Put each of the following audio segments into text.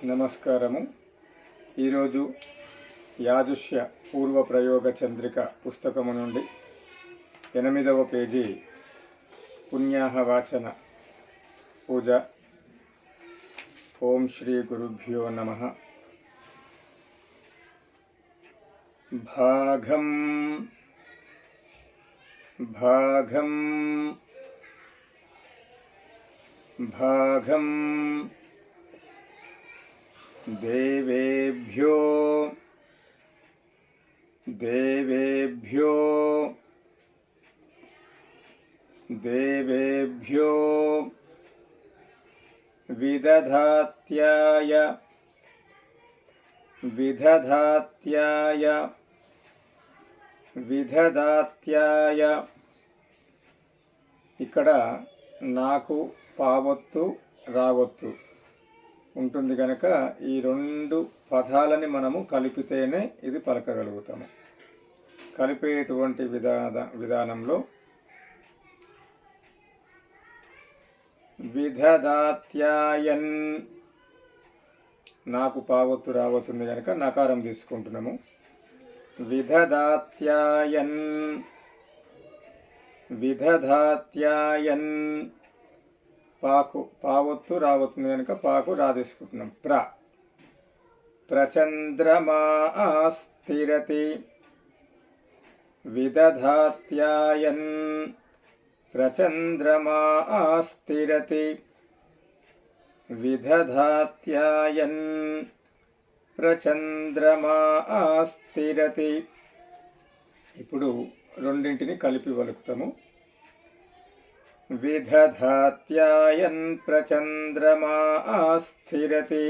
నమస్కారము. ఈరోజు యాజుష్య పూర్వ ప్రయోగ చంద్రిక పుస్తకము నుండి 8వ పేజీ పుణ్యాహవాచన పూజ. ఓం శ్రీ గురుభ్యో నమః. భాగం భాగం భాగం దేవేభ్యో దేవేభ్యో దేవేభ్యో విదధాత్యాయ విదధాత్యాయ విదధాత్యాయ. ఇక్కడ నాకు పావొత్తు రావొత్తు ఉంటుంది కనుక ఈ రెండు పదాలని మనము కలిపితేనే ఇది పలకగలుగుతాము. కలిపేటువంటి విధానంలో విదధాత్యాయన్, నాకు పావొత్తు రావొత్తుంది కనుక నకారం తీసుకుంటున్నాము. విదధాత్యాయన్ విదధాత్యాయన్. పాకు పావొత్తు రావొత్తుంది కనుక పాకు రా తీసుకుంటున్నాం. ప్రచంద్రమా స్థిరతి విదధాత్యాయన్ ప్రచంద్రమా స్థిరతి విదధాత్యాయన్ ప్రచంద్రమా స్థిరతి. ఇప్పుడు రెండింటిని కలిపి పలుకుతాము. విదధాత్యాయన్ ప్రచంద్రమా స్థిరతి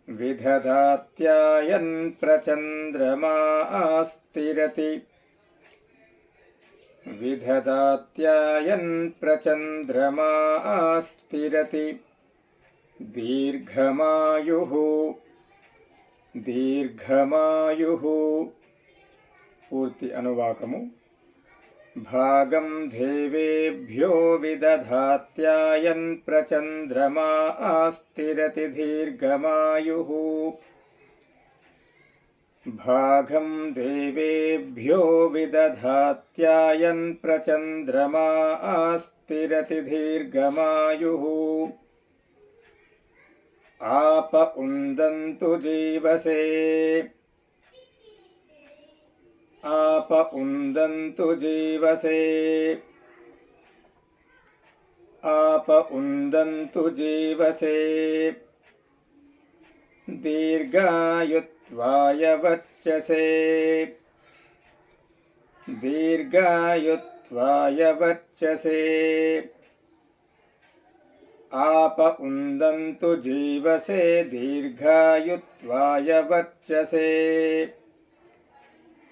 విదధాత్యాయన్ ప్రచంద్రమా స్థిరతి విదధాత్యాయన్ ప్రచంద్రమా స్థిరతి. దీర్ఘమాయుః దీర్ఘమాయుః. పూర్తి అనువాకము. భాగం దేవేభ్యో విదధాత్యాయన్ ప్రచంద్రమా స్థిరతి దీర్ఘమాయుః. భాగం దేవేభ్యో విదధాత్యాయన్ ప్రచంద్రమా స్థిరతి దీర్ఘమాయుః. ఆప ఉందంతు జీవసే ఆప ఉందంతు జీవసే ఆప ఉందంతు జీవసే. దీర్ఘాయుత్వాయ వర్చసే దీర్ఘాయుత్వాయ వర్చసే. ఆప ఉందంతు జీవసే దీర్ఘాయుత్వాయ వర్చసే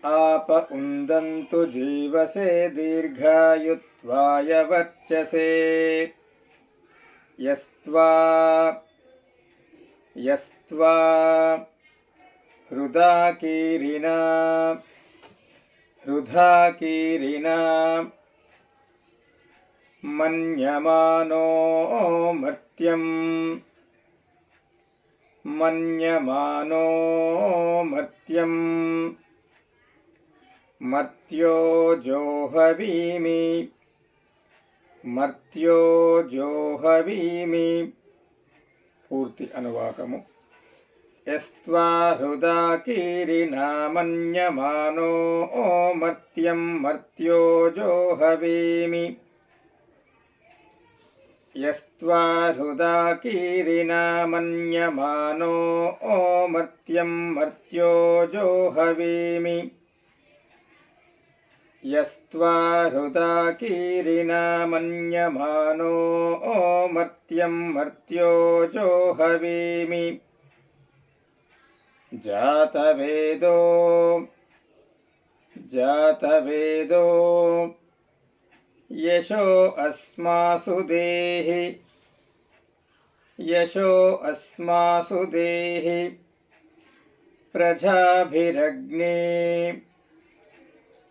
ఆప ఉందంతు జీవసే దీర్ఘాయుత్వాయ వర్చసే. యస్త్వా యస్త్వా హృదాకీరిణా హృదాకీరిణా మన్యమానో మర్త్యం మన్యమానో మర్త్యం. మర్త్యో జోహవీమి మర్త్యో జోహవీమి. పూర్తి అనువాకము. యస్త్వా హృదాకీరిణా మన్యమానో మర్త్యం మర్త్యో జోహవీమి. యస్త్వా హృదాకీరిణా మన్యమానో మర్త్యం మర్త్యో జోహవీమి. యస్త్వా హృదాకీరిణా మన్యమానో మర్త్యం మర్త్యో జోహవీమి. జాతవేదో జాతవేదో యశో అస్మాసు దేహి యశో అస్మాసు దేహి. ప్రజాభిరగ్నే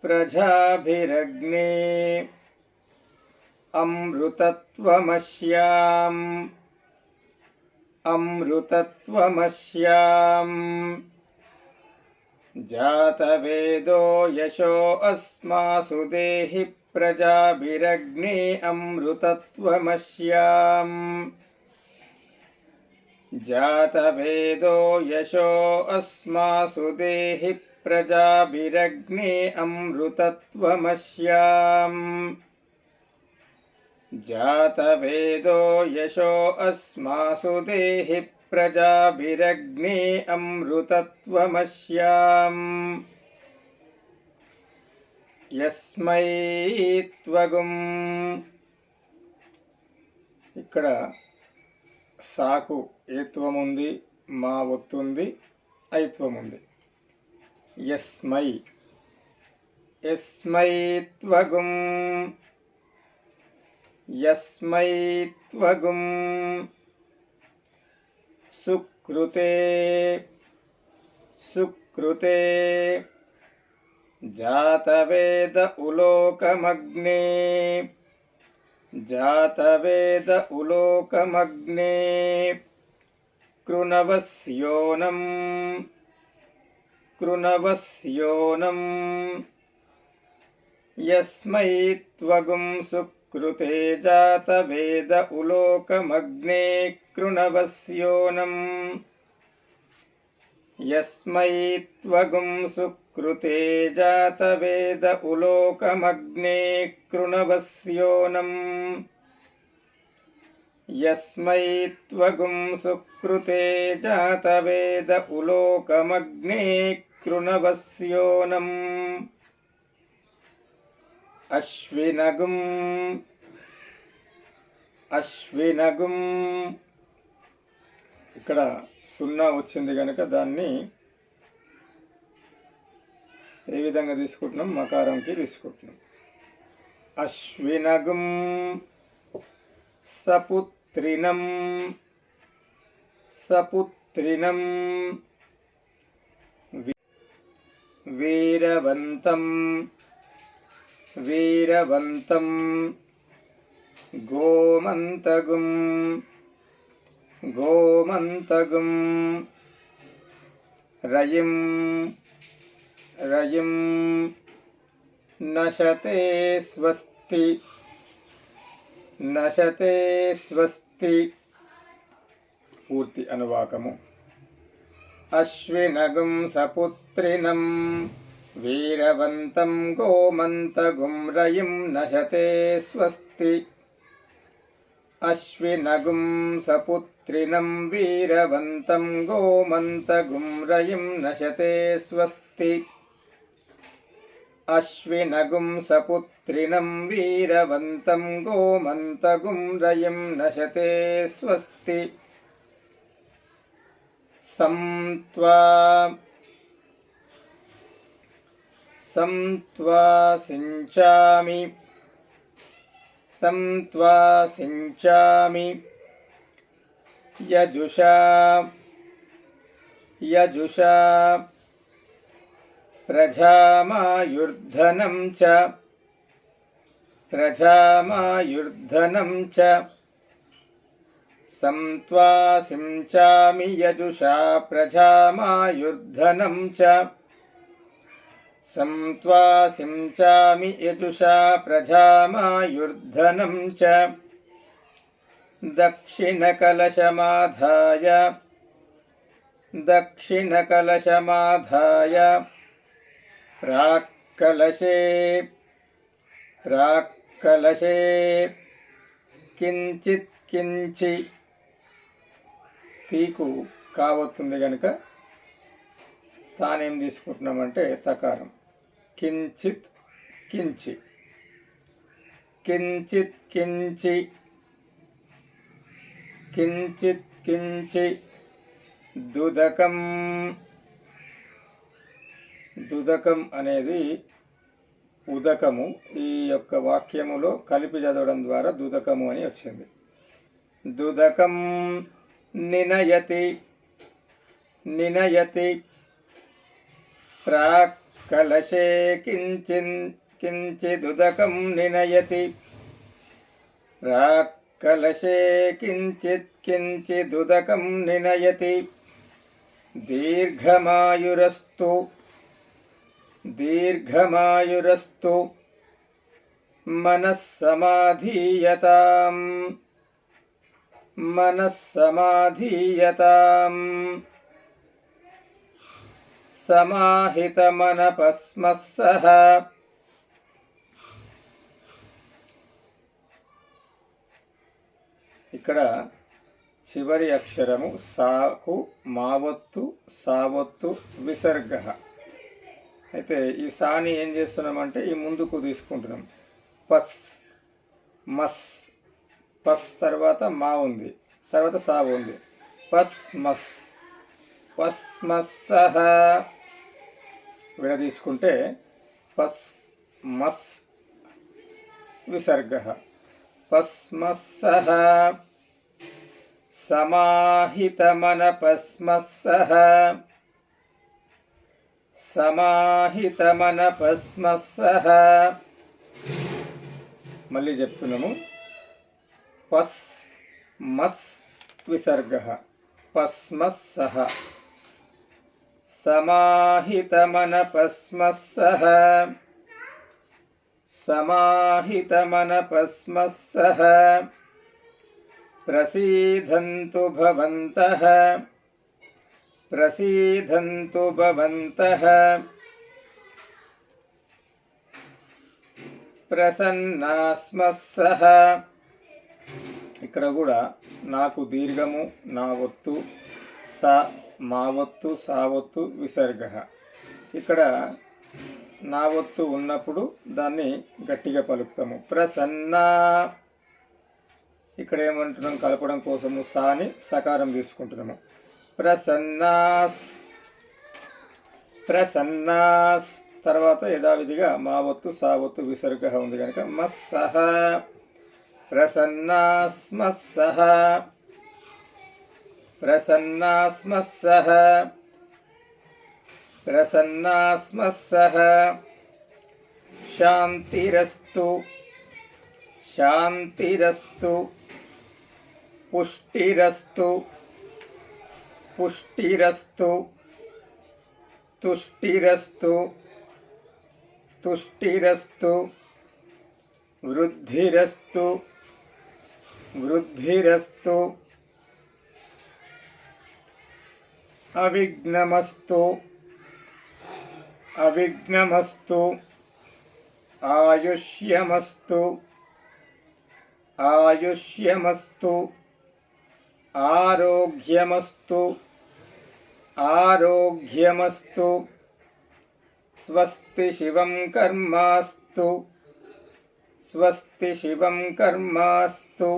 ప్రజాభిరగ్నే అమృతత్వమస్యాం अमृतत्वमस्याम् जातवेदो यशो अस्मासु देहि प्रजाभिरग्ने अमृतत्वमस्याम् जातवेदो यशो अस्मासु देहि प्रजाभिरग्ने अमृतत्वमस्याम् जातवेदो यशो अस्मासु देहि प्रजाभिरग्ने अमृतत्वमस्याम् यस्मै त्वगुम् ఇక్కడ సాకు ఏత్వం ఉంది, మా ఒత్తుంది, ఐత్వం ఉంది. యస్మై యస్మై త్వగుం యస్మై త్వగుం సుకృతే సుకృతే జాతవేద ఉలోకమగ్నే జాతవేద ఉలోకమగ్నే కృణవస్యోనం కృణవస్యోనం యస్మై త్వగుం సుకృతే జాతవేద ఉలోకమగ్నే కృణవస్యోనం యస్మై త్వగుం సుకృతే జాతవేద ఉలోకమగ్నే కృణవస్యోనం యస్మై త్వగుం సుకృతే జాతవేద ఉలోకమగ్నే కృణవస్యోనం అశ్వినగుం అశ్వినగుం ఇక్కడ సున్నా వచ్చింది కనుక దాన్ని ఏ విధంగా తీసుకుంటున్నాం? మకారంకి తీసుకుంటున్నాం. అశ్వినగుం సపుత్రినం సపుత్రినం వీరవంతం వీరవంతం గోమంతగుం గోమంతగుం రయిం రయిం నశతే స్వస్తి నశతే స్వస్తి. పూర్తి అనువాకము. అశ్వినగుం సపుత్రినం వీరవంతం గోమంతగుం రయిం నశతే స్వస్తి. అశ్వినగుం సపుత్రినం వీరవంతం గోమంతగుం రయిం నశతే స్వస్తి. అశ్వినగుం సపుత్రినం వీరవంతం గోమంతగుం రయిం నశతే స్వస్తి. సంత్వా సంత్వా సించామి సంత్వా సించామి యజుషా యజుషా ప్రజామాయుర్ధనం చ ప్రజామాయుర్ధనం చ సంత్వా సించామి యజుషా ప్రజామాయుర్ధనం చ సంత్వా సించామి యజుషా ప్రజామాయుర్ధనం చ దక్షిణకలశమాధాయ దక్షిణకలశమాధాయ ప్రాక్కలశే ప్రాక్కలశే కించిత్ కించి. తీకు కావస్తుంది కనుక తానేం తీసుకుంటున్నామంటే తకారం. కించిత్ కించి కించిత్ కించి కించిత్ కించి దుదకం. దుదకం అనేది ఉదకము. ఈ యొక్క వాక్యములో కలిపి చదవడం ద్వారా దుదకము అని వచ్చింది. దుదకం నినయతి నినయతి ప్రాక్కలశే కించిదుదకం నినయతి కలశే కించిత్ కించిదుదకం నినయతి దీర్ఘమాయురస్తు దీర్ఘమాయురస్తు మనస్సమాధీయతాం మనస్సమాధీయతాం సమాహితమనపస్మస్సః ఇక్కడ చివరి అక్షరము సాకు మావత్తు సావత్తు విసర్గ. అయితే ఈ సాని ఏం చేస్తున్నామంటే ఈ ముందుకు తీసుకుంటున్నాం. పస్ మస్, పస్ తర్వాత మా ఉంది, తర్వాత సా ఉంది. పస్ మస్ పస్మస్సః విడ తీసుకుంటే పస్ మస్ విసర్గ. పస్మస్సః సమాహితమనపస్మస్సః సమాహితమనపస్మస్సః. మళ్ళీ చెప్తున్నాము. పస్ మస్ విసర్గ పస్మస్సః సమాహితమనపస్మస్సః సమాహితమనపస్మస్సః. ప్రసీదంతు భవంతః ప్రసీదంతు భవంతః ప్రసన్నాస్మస్సః. ఇక్కడ కూడా నాకు దీర్ఘము నా ఒత్తు సా మా ఒత్తు సావత్తు విసర్గ. ఇక్కడ నా ఒత్తు ఉన్నప్పుడు దాన్ని గట్టిగా పలుకుతాము. ప్రసన్నా. ఇక్కడ ఏమంటున్నాం, కలపడం కోసము సాని సకారం తీసుకుంటున్నాము. ప్రసన్నాస్ ప్రసన్నాస్. తర్వాత యథావిధిగా మా ఒత్తు సావత్తు విసర్గ ఉంది కనుక మస్సః ప్రసన్నాస్మస్సః ప్రసన్నాస్మస్సః ప్రసన్నాస్మస్సః. శాంతిరస్తు శాంతిరస్తు పుష్టిరస్తు పుష్టిరస్తు తుష్టిరస్తు తుష్టిరస్తు వృద్ధిరస్తు వృద్ధిరస్తు అవిఘ్నమస్తు అవిఘ్నమస్తు ఆయుష్యమస్తు ఆయుష్యమస్తు ఆరోగ్యమస్తు ఆరోగ్యమస్తు. స్వస్తి శివం కర్మాస్తు స్వస్తి శివం కర్మాస్తు.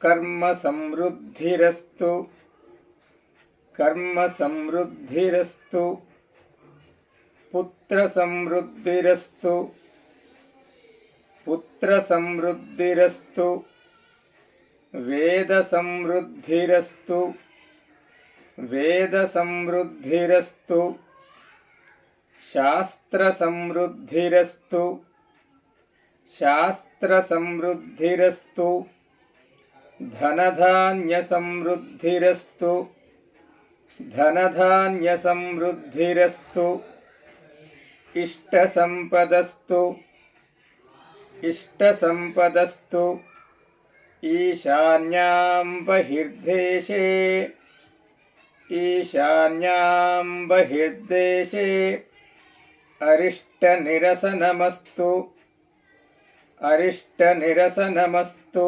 కర్మ సమృద్ధిరస్తు కర్మ సమృద్ధిరస్తు. పుత్ర సమృద్ధిరస్తు పుత్ర సమృద్ధిరస్తు. వేద సమృద్ధిరస్తు వేద సమృద్ధిరస్తు. శాస్త్ర సమృద్ధిరస్తు శాస్త్ర సమృద్ధిరస్తు. ధనధాన్య సమృద్ధిరస్తు ధనధాన్య సమృద్ధిరస్తు. ఇష్ట సంపదస్తు ఇష్ట సంపదస్తు. ఈశాన్యాం బహిర్దేశే ఈశాన్యాం బహిర్దేశే అరిష్ట నిరసనమస్తు అరిష్ట నిరసనమస్తు.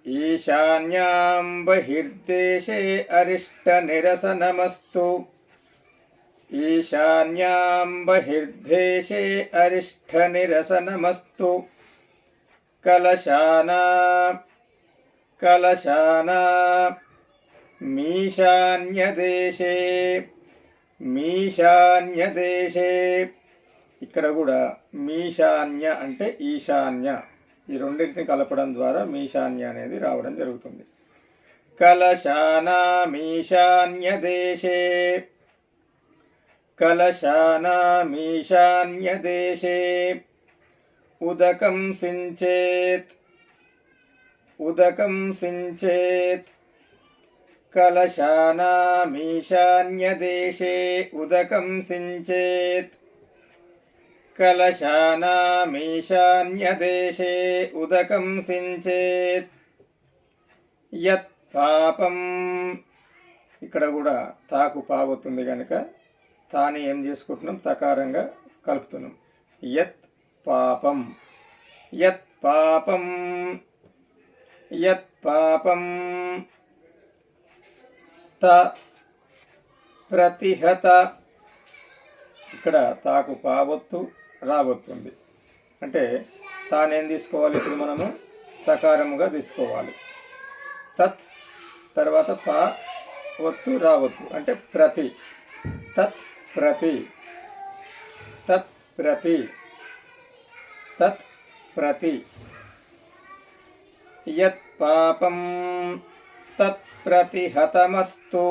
ఈశాన్యాం బహిర్దేశే అరిష్ట నిరసనమస్తు ఈశాన్యాం బహిర్దేశే అరిష్ట నిరసనమస్తు. కలశానా కలశానా మీశాన్యదేశే మీశాన్యదేశే. ఇక్కడ కూడా మీశాన్య అంటే ఈశాన్య, ఈ రెండింటిని కలపడం ద్వారా మీశాన్య అనేది రావడం జరుగుతుంది. కలశానా మీశాన్యదేశే కలశానా మీశాన్యదేశే. ఉదకం సించేత్ ఉదకం సించేత్ కలశానామీశాన్యదేశే ఉదకం సించేత్ కలశానామీశాన్యదేశే ఉదకం సించేత్ యత్ పాపం. ఇక్కడ కూడా తాకు పావుతుంది కనుక తాని ఏం చేసుకుంటున్నాం, తకారంగా కలుపుతున్నాం. యత్ పాపం, యత్ పాపం, యత్ పాపం. త ప్రతిహత, ఇక్కడ తాకు పావొత్తు రావొత్తుంది అంటే తానేం తీసుకోవాలి, ఇప్పుడు మనము సకారముగా తీసుకోవాలి. తత్ తర్వాత పా ఒత్తు రావొత్తు అంటే ప్రతి. తత్ ప్రతి, తత్ ప్రతి, తత్ ప్రతి. యత్ పాపం తత్ ప్రతిహతమస్తు,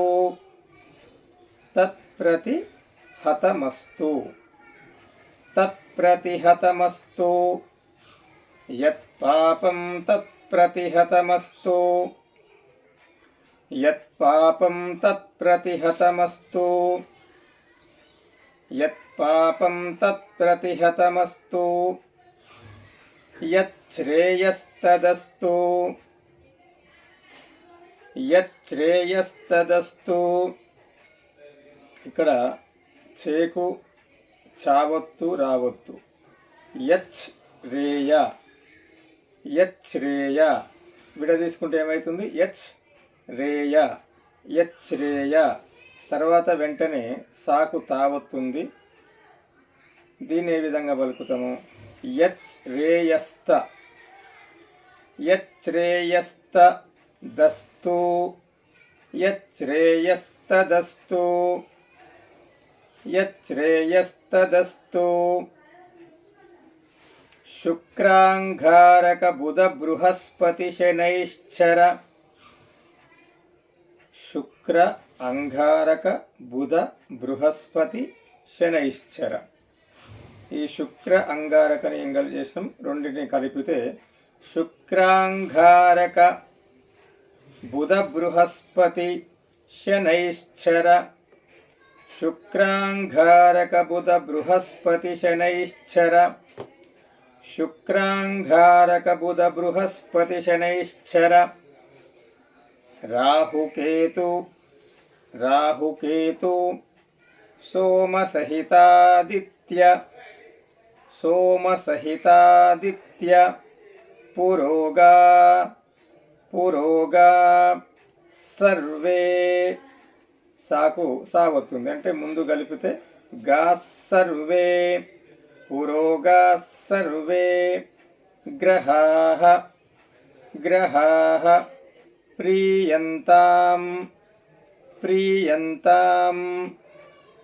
తత్ ప్రతిహతమస్తు, తత్ ప్రతిహతమస్తు. యత్ పాపం తత్ ప్రతిహతమస్తు, యత్ పాపం తత్ ప్రతిహతమస్తు, యత్ పాపం తత్ ప్రతిహతమస్తు. యత్ శ్రేయస్తదస్తు, యత్ శ్రేయస్తదస్తు. ఇక్కడ చేకు చావొత్తు రావొత్తు. యచ్ రేయ, యచ్ శ్రేయ విడ తీసుకుంటే ఏమవుతుంది, యచ్ రేయ, యచ్ శ్రేయ. తర్వాత వెంటనే సాకు తావొత్తుంది. దీన్ని ఏ విధంగా పలుకుతాము, యచ్ రేయస్త, యచ్ శ్రేయస్త దస్తు, యచ్ శ్రేయస్తదస్తు, యచ్ శ్రేయస్తదస్తు. శుక్రాంగారక బుధ బృహస్పతి శనైశ్చర, శుక్ర అంగారక బుధ బృహస్పతి శనైశ్చర. ఈ శుక్ర అంగారకని ఏం కలిపి చేసినాం, రెండింటిని కలిపితే శుక్రాంగారక బుధ బృహస్పతి శనైశ్చర, శుక్రాంగారక బుధ బృహస్పతి శనైశ్చర, శుక్రాంగారక బుధ బృహస్పతి శనైశ్చర. రాహుకేతు, రాహుకేతు సోమసహితాదిత్య, సోమసహితాదిత్య. పురోగా, పురోగా సర్వే. సాకు సావొత్తుంది అంటే ముందు కలిపితే గా survey, పురోగా survey. గ్రహాః, గ్రహాః ప్రీయంతాం, ప్రీయంతాం.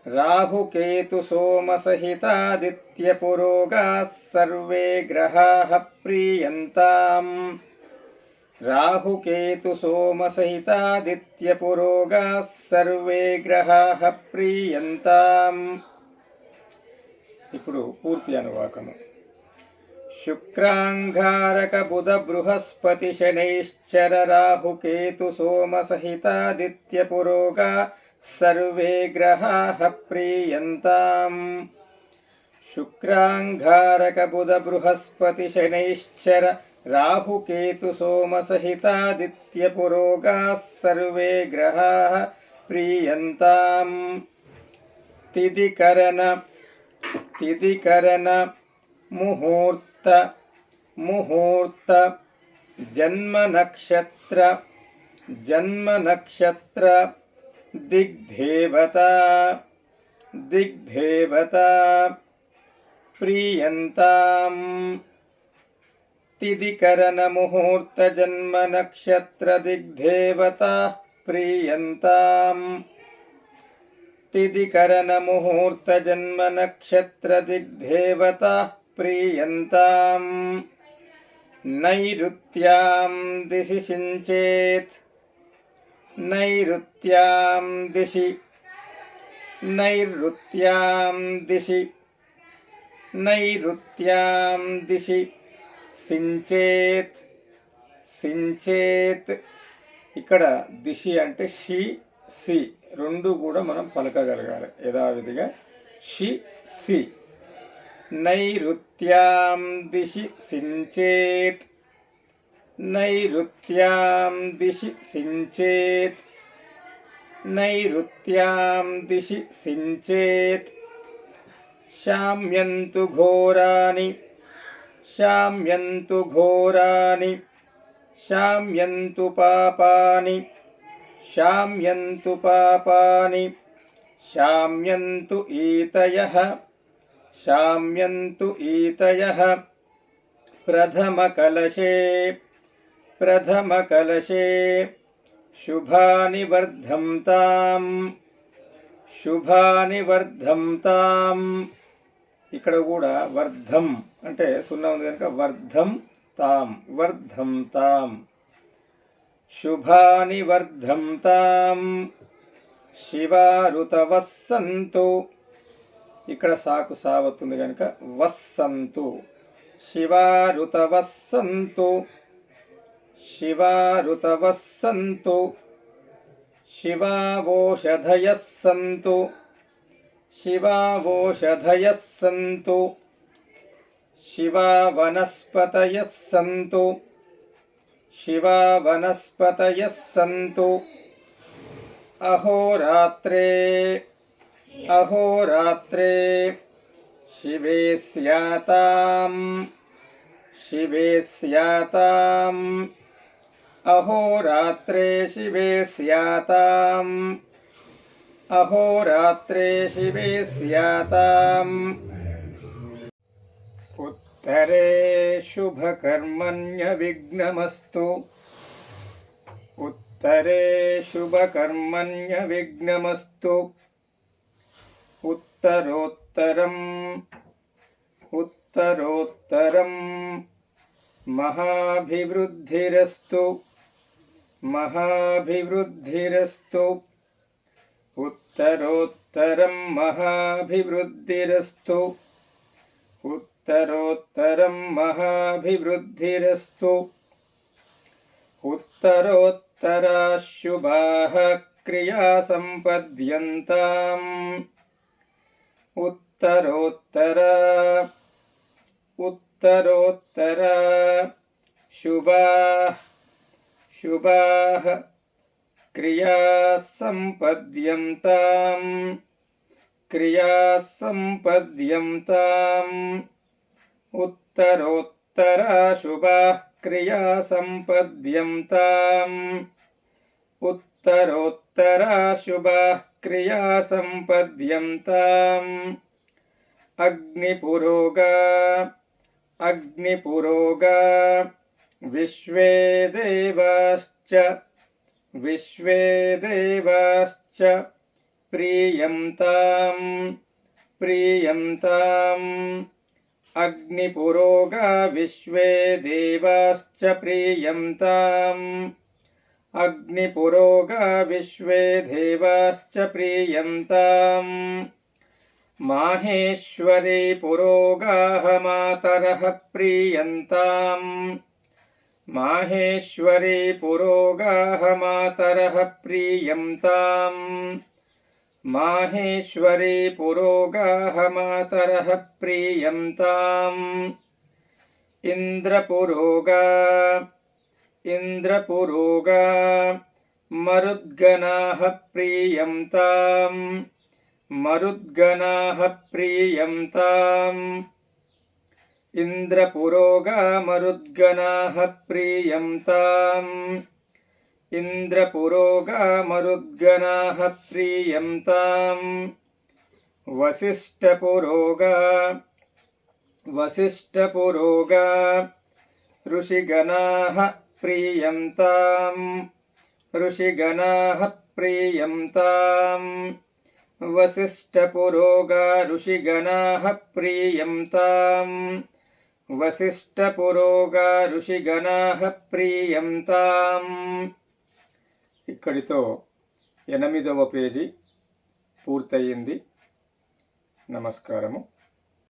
Rahu Ketu సోమసహితాదిత్య పురోగా survey గ్రహాః ప్రీయంతాం. Rahu Ketu సోమసహితాదిత్య పురోగా survey గ్రహాః ప్రీయంతాం. ఇప్పుడు పూర్తి అనువాకము. శుక్రాంగారక బుధ బృహస్పతి శనైశ్చర రాహుకేతు సోమసహితాదిత్య పురోగా సర్వే గ్రహాః ప్రీయంతాం. శుక్రాంగారక బుధ బృహస్పతి శనైశ్చర రాహుకేతు సోమసహితాదిత్య పురోగా సర్వే గ్రహాః ప్రీయంతాం. తిదికరణ, తిదికరణ ముహూర్త, ముహూర్త. జన్మ నక్షత్ర, జన్మ నక్షత్ర. దిగ్దేవత, దిగ్దేవత ప్రీయంతాం. తిదికరణ ముహూర్త జన్మ నక్షత్ర దిగ్దేవత ప్రీయంతాం. తిదికరణ ముహూర్త జన్మ నక్షత్ర దిగ్దేవత ప్రీయంతాం. నైరుత్యాం దిశి సించేత్, నైరుత్యాం దిశి, నైరుత్యాం దిశి, నైరుత్యాం దిశి. సించేత్, సించేత్. ఇక్కడ దిశి అంటే షి సి రెండు కూడా మనం పలకగలగాలి యథావిధిగా. షి సి. నైరుత్యాం దిశి సించేత్. నైరుత్యాం దిశి సించేత్. నైరుత్యాం దిశి సించేత్. శామ్యంతు ఘోరాని. శామ్యంతు ఘోరాని. శామ్యంతు పాపాని. శామ్యంతు పాపాని. శామ్యంతు ఈతయః. శామ్యంతు ఈతయః. ప్రథమకలశే. ప్రథమకలశే. శుభాని వర్ధంతాం. శుభాని వర్ధంతాం. ఇక్కడ కూడా వర్ధం అంటే సున్నా ఉంది కనుక వర్ధం తాం. వర్ధంతాం. శుభాని వర్ధంతాం. శివారుతవస్సంతు. ఇక్కడ సాకు సావత్తుంది కనుక వస్సంతు. శివారుతవస్సంతు. శివారుతవస్సంతు. శివావోషధయః సంతు. శివావోషధయః సంతు. శివావనస్పతయః సంతు. శివావనస్పతయః సంతు. అహోరాత్రే. అహోరాత్రే. శివే స్యాతాం. శివే స్యాతాం. అహోరాత్రే శివే స్యాతాం. అహోరాత్రే శివే స్యాతాం. ఉత్తరే శుభకర్మణ్య విఘ్నమస్తు. ఉత్తరే శుభకర్మణ్య విఘ్నమస్తు. ఉత్తరోత్తరం. ఉత్తరోత్తరం. మహాభివృద్ధిరస్తు. మహాభివృద్ధిరస్తు. ఉత్తరోత్తరం మహాభివృద్ధిరస్తు. ఉత్తరోత్తరం మహాభివృద్ధిరస్తు. ఉత్తరోత్తరాః శుభాః క్రియా సంపద్యంతాం. ఉత్తరోత్తర. ఉత్తరోత్తర. శుభాః. శుభాః క్రియా సంపద్యంతాం. క్రియా సంపద్యంతాం. ఉత్తరోత్తర శుభాః క్రియా సంపద్యంతాం. ఉత్తరోత్తర శుభాః క్రియా సంపద్యంతాం. అగ్నిపురోగా. అగ్నిపురోగా. విశ్వే దేవాశ్చ. విశ్వే దేవాశ్చ ప్రీయంతాం. ప్రీయంతాం. అగ్నిపురోగా విశ్వే దేవాశ్చ ప్రీయంతాం. అగ్నిపురోగా విశ్వే దేవాశ్చ ప్రీయంతాం. మాహేశ్వరీ పురోగాః మాతరః ప్రీయంతాం. మాహేశ్వరీ పురోగాః మాతరః ప్రీయంతాం. మాహేశ్వరీ పురోగాః మాతరః ప్రీయంతాం. ఇంద్రపురోగా. ఇంద్రపురోగా. మరుద్గణాః ప్రీయంతాం. మరుద్గణాః ప్రీయంతాం. ఇంద్రపురోగా మరుద్గణాః ప్రీయంతాం. ఇంద్రపురోగా మరుద్గణాః ప్రీయంతాం. వసిష్ఠపురోగా. వసిష్ఠపురోగా. ఋషిగణాః ప్రీయంతాం. ఋషిగణాః ప్రీయంతాం. వసిష్ఠపురోగా ఋషిగణాః ప్రీయంతాం. వసిష్ఠపురోగా ఋషిగణాః ప్రీయంతాం. ఇక్కడితో 8వ పేజీ పూర్తయింది. నమస్కారము.